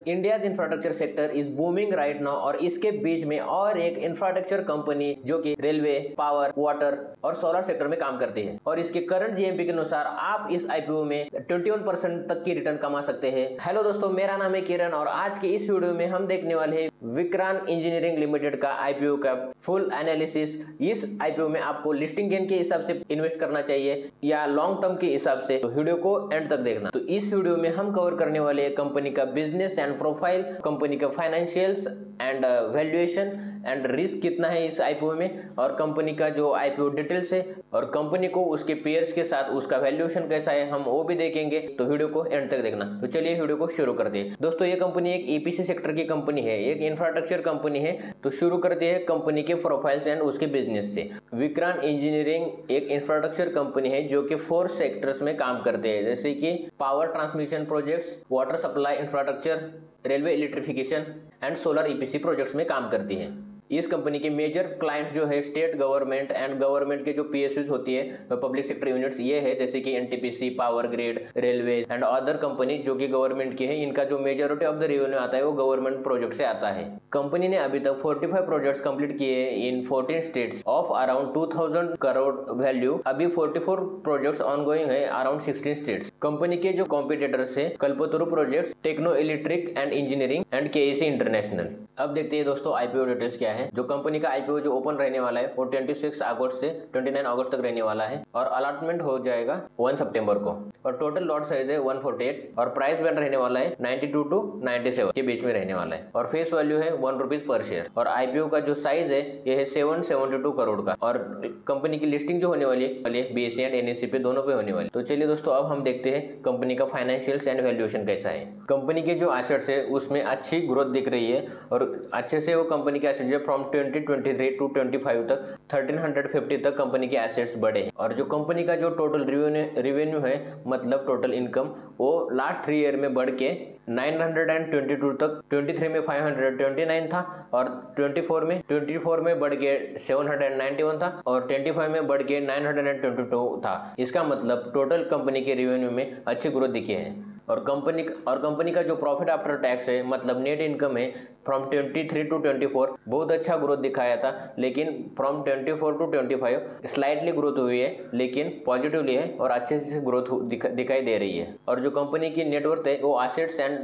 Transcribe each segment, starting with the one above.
India infrastructure sector is booming right now और इसके बीच में और एक इंफ्रास्ट्रक्चर कंपनी जो कि रेलवे, पावर, वाटर और सोलर सेक्टर में काम करती है और इसके करंट जीएमपी के अनुसार आप इस आईपीओ में 21% तक की रिटर्न कमा सकते हैं। हेलो दोस्तों, मेरा नाम है किरण और आज के इस वीडियो में हम देखने वाले हैं विक्रांत इंजीनियरिंग लिमिटेड का आईपीओ का फुल एनालिसिस। इस आईपीओ में आपको लिस्टिंग गेन के हिसाब से इन्वेस्ट करना चाहिए या लॉन्ग टर्म के हिसाब से, तो वीडियो को एंड तक देखना। तो इस वीडियो में हम कवर करने वाले हैं कंपनी का बिजनेस एंड प्रोफाइल, कंपनी का financials and valuation and risk कितना है इस आईपीओ में, और कंपनी का जो आईपीओ डिटेल्स है और कंपनी को उसके पेयर्स के साथ उसका वैल्यूएशन कैसा है हम वो भी देखेंगे। तो वीडियो को एंड तक देखना। तो चलिए वीडियो को शुरू करते हैं। दोस्तों, ये कंपनी एक ईपीसी सेक्टर की कंपनी है, एक इंफ्रास्ट्रक्चर कंपनी है। तो शुरू करते हैं कंपनी के प्रोफाइल्स एंड उसके बिजनेस से। विक्रांत इंजीनियरिंग एक इंफ्रास्ट्रक्चर कंपनी है जो कि 4 सेक्टर्स में काम करते हैं, जैसे कि power transmission projects, water supply infrastructure, railway electrification and solar EPC projects में काम करती है। इस कंपनी के मेजर क्लाइंट्स जो है स्टेट गवर्नमेंट एंड गवर्नमेंट के जो पीएसयूज होती है पब्लिक सेक्टर यूनिट्स, ये है जैसे कि NTPC, power grid, railway and other company जो कि गवर्नमेंट की है। इनका जो मेजॉरिटी ऑफ द रेवेन्यू आता है वो गवर्नमेंट प्रोजेक्ट से आता है। कंपनी ने अभी तक 45 प्रोजेक्ट्स कंप्लीट किए in 14 states of around 2000 crore value. अभी 44 प्रोजेक्ट्स ऑनगोइंग है अराउंड 16 स्टेट्स। कंपनी के जो कॉम्पिटिटर्स है Kalpataru projects, techno electric and engineering and KEC international. अब देखते हैं दोस्तों आईपीओ डिटेल्स क्या है। जो कंपनी का आईपीओ जो ओपन रहने वाला है वो 26 अगस्त से 29 अगस्त तक रहने वाला है और अलॉटमेंट हो जाएगा 1 सितंबर को। और टोटल लॉट साइज है 148 और प्राइस बैंड रहने वाला है 92 टू 97 के बीच में रहने वाला है और फेस वैल्यू है 1 रुपीज पर शेयर। और आईपीओ का जो साइज है ये है 772 करोड़ का और कंपनी की लिस्टिंग जो होने वाली है बीएसई एंड एनएसई पे दोनों पे होने वाली। तो चलिए दोस्तों, अब हम देखते हैं कंपनी का फाइनेंशियल्स एंड वैल्यूएशन कैसा है। कंपनी के जो एसेट्स है उसमें अच्छी ग्रोथ दिख रही है और अच्छे से वो कंपनी के एसेट्स फ्रॉम 2023 टू 25 तक 1350 तक कंपनी के एसेट्स बढ़े हैं। और जो कंपनी का जो टोटल रिवेन्यू है मतलब टोटल इनकम, वो लास्ट 3 ईयर में बढ़ के 922 तक, 23 में 529 था और 24 में बढ़ के 791 था और 25 में बढ़ के 922 था। इसका मतलब टोटल कंपनी के रिवेन्यू में अच्छी ग्रोथ दिखी है। और कंपनी का जो प्रॉफिट आफ्टर टैक्स है मतलब नेट इनकम है फ्रॉम 23 टू 24 बहुत अच्छा ग्रोथ दिखाया था, लेकिन फ्रॉम 24 टू 25 स्लाइटली ग्रोथ हुई है लेकिन पॉजिटिवली है और अच्छे से ग्रोथ दिखाई दे रही है। और जो कंपनी की नेटवर्थ है वो एसेट्स एंड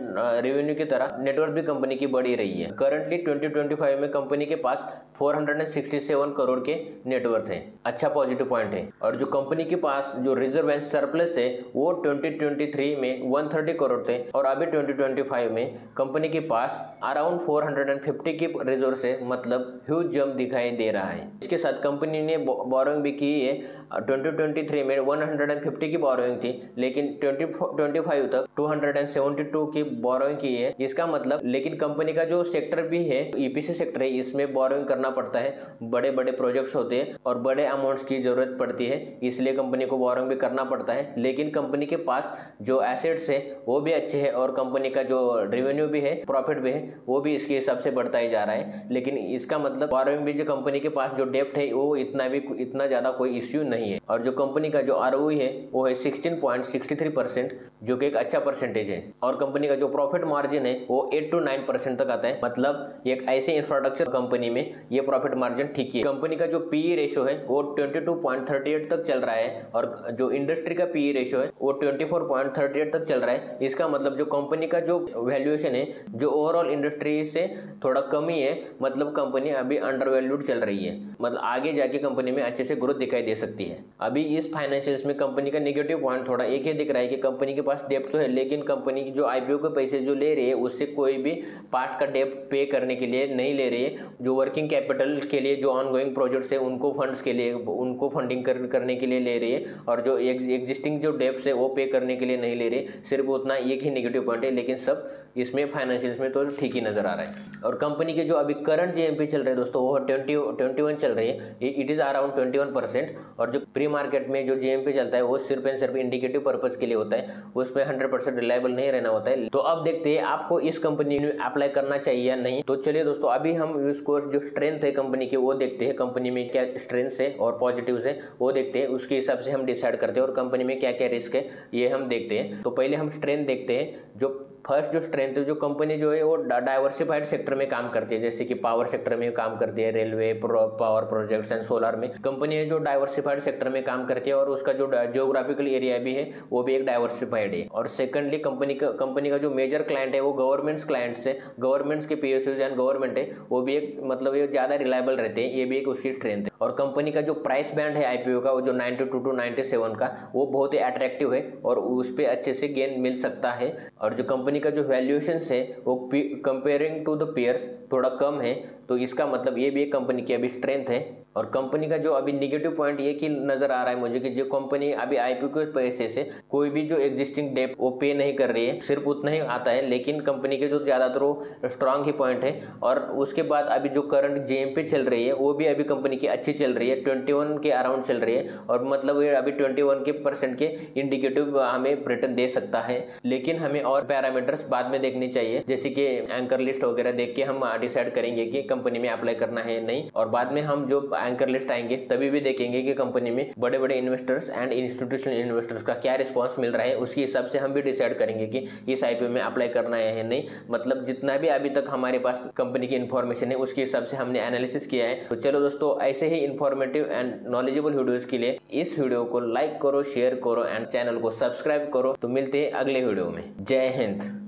रेवेन्यू की तरह नेटवर्थ भी कंपनी की बढ़ी रही है। करंटली 2025 में कंपनी के पास 467 करोड़ के नेटवर्थ है, अच्छा पॉजिटिव पॉइंट है। और जो कंपनी के पास जो रिजर्व एंड सरप्लस है वो 2023 में 130 करोड़ थे और अभी 2025 में कंपनी के पास अराउंड 450 की रिजोर्स है, मतलब ह्यूज जंप दिखाई दे रहा है। इसके साथ कंपनी ने बोरोइंग भी की है। 2023 में 150 की बोरोइंग थी लेकिन 2025 तक 272 की बोरोइंग की है। इसका मतलब लेकिन कंपनी का जो सेक्टर भी है ईपीसी सेक्टर है, इसमें बोरोइंग करना पड़ता है, बड़े बड़े प्रोजेक्ट्स होते हैं और बड़े अमाउंट्स की जरूरत पड़ती है, इसलिए कंपनी को बोरोइंग भी करना पड़ता है। लेकिन कंपनी के पास जो एसेट्स है वो भी अच्छे है और कंपनी का जो रेवेन्यू भी है, प्रॉफिट भी है, वो भी इसके हिसाब से बढ़ता ही जा रहा है। लेकिन इसका मतलब बोरोइंग भी जो कंपनी के पास जो डेप्ट है वो इतना ज्यादा कोई इश्यू नहीं है। और जो कंपनी का जो आरओई है वो है 16.63%, जो कि एक अच्छा परसेंटेज है। और कंपनी का जो प्रॉफिट मार्जिन है वो 8 to 9% तक आता है, मतलब एक ऐसे इंफ्रास्ट्रक्चर कंपनी में ये प्रॉफिट मार्जिन ठीक है। कंपनी का जो पीई रेशियो है वो 22.38 तक चल रहा है और जो इंडस्ट्री का पीई रेशियो है वो 24.38 तक चल रहा है। इसका मतलब जो कंपनी का जो वैल्यूएशन है जो ओवरऑल इंडस्ट्री से थोड़ा कम ही है, मतलब कंपनी अभी अंडर वैल्यूड चल रही है, मतलब आगे जाके कंपनी में अच्छे से ग्रोथ दिखाई दे सकती है। अभी इस फाइनेंशियल्स में कंपनी का नेगेटिव पॉइंट थोड़ा एक ही दिख रहा है कि कंपनी के पास डेप्ट तो है लेकिन कंपनी की जो आईपीओ के पैसे जो ले रही है उससे कोई भी पास्ट का डेप्ट पे करने के लिए नहीं ले रही है। जो वर्किंग कैपिटल के लिए जो ऑनगोइंग प्रोजेक्ट्स है उनको फंड्स के लिए उनको फंडिंग करने के लिए ले रही है और जो एग्जिस्टिंग जो डेप्ट है वो पे करने के लिए नहीं ले रही। सिर्फ उतना एक ही नेगेटिव पॉइंट है, लेकिन सब इसमें फाइनेंशियल्स में तो ठीक ही नजर आ रहा है। और कंपनी के जो अभी करंट जीएमपी चल रहे हैं दोस्तों वो 21 चल रही है, इट इज अराउंड 21%। और जो प्री मार्केट में जो जीएमपी चलता है वो सिर्फ एंड सिर्फ इंडिकेटिव पर्पज के लिए होता है, उसमें 100% रिलायबल नहीं रहना होता है। तो अब देखते हैं आपको इस कंपनी में अप्लाई करना चाहिए या नहीं। तो चलिए दोस्तों, अभी हम इसको जो स्ट्रेंथ है कंपनी की वो देखते हैं, कंपनी में क्या स्ट्रेंथ है और पॉजिटिव्स है वो देखते हैं, उसके हिसाब से हम डिसाइड करते हैं और कंपनी में क्या क्या रिस्क है ये हम देखते हैं। तो पहले हम स्ट्रेंथ देखते हैं। जो फर्स्ट जो स्ट्रेंथ है, जो कंपनी जो है वो डाइवर्सिफाइड सेक्टर में काम करती है, जैसे कि पावर सेक्टर में काम करती है, railway, power projects and solar में कंपनी है जो डाइवर्सिफाइड सेक्टर में काम करती है और उसका जो जियोग्राफिकल एरिया भी है वो भी एक डाइवर्सिफाइड है। और सेकंडली कंपनी का जो मेजर क्लाइंट है वो गवर्नमेंट्स क्लाइंट्स है, गवर्नमेंट्स के पीएसयूज एंड गवर्नमेंट है, वो भी एक मतलब ये ज्यादा रिलायबल रहते हैं, ये भी एक उसकी स्ट्रेंथ है। और कंपनी का जो प्राइस बैंड है आईपीओ का, वो जो 92 to 97 का, वो बहुत ही अट्रैक्टिव है और उस पर अच्छे से गेन मिल सकता है। और जो कंपनी का जो वैल्यूएशन है वो कंपेयरिंग टू द पीयर्स थोड़ा कम है, तो इसका मतलब ये भी एक कंपनी की अभी स्ट्रेंथ है। और कंपनी का जो अभी नेगेटिव पॉइंट ये कि नजर आ रहा है मुझे कि जो कंपनी अभी आईपीओ के पैसे से कोई भी जो एग्जिस्टिंग डेट वो पे नहीं कर रही है, सिर्फ उतना ही आता है, लेकिन कंपनी के जो ज्यादातर स्ट्रांग ही पॉइंट है। और उसके बाद अभी जो करंट जेएमपी चल रही है वो भी अभी कंपनी की अच्छी चल रही है, 21 के अराउंड चल रही है, और मतलब ये अभी 21% के इंडिकेटिव हमें रिटर्न दे सकता है। लेकिन हमें और पैरामीटर्स बाद में देखनी चाहिए, जैसे कि एंकर लिस्ट वगैरह देख के हम डिसाइड करेंगे कि कंपनी में अप्लाई करना है नहीं। और बाद में हम जो एंकर लिस्ट आएंगे तभी भी देखेंगे कि कंपनी में बड़े बड़े इन्वेस्टर्स एंड इंस्टीट्यूशनल इन्वेस्टर्स का क्या रिस्पांस मिल रहा है, उसके हिसाब से हम भी डिसाइड करेंगे कि इस आईपीओ में अप्लाई करना है या नहीं। मतलब जितना भी अभी तक हमारे पास कंपनी की इन्फॉर्मेशन है उसके हिसाब से हमने एनालिसिस किया है। तो चलो दोस्तों, ऐसे ही इंफॉर्मेटिव एंड नॉलेजेबल वीडियोज के लिए इस वीडियो को लाइक करो, शेयर करो एंड चैनल को सब्सक्राइब करो। तो मिलते हैं अगले वीडियो में। जय हिंद।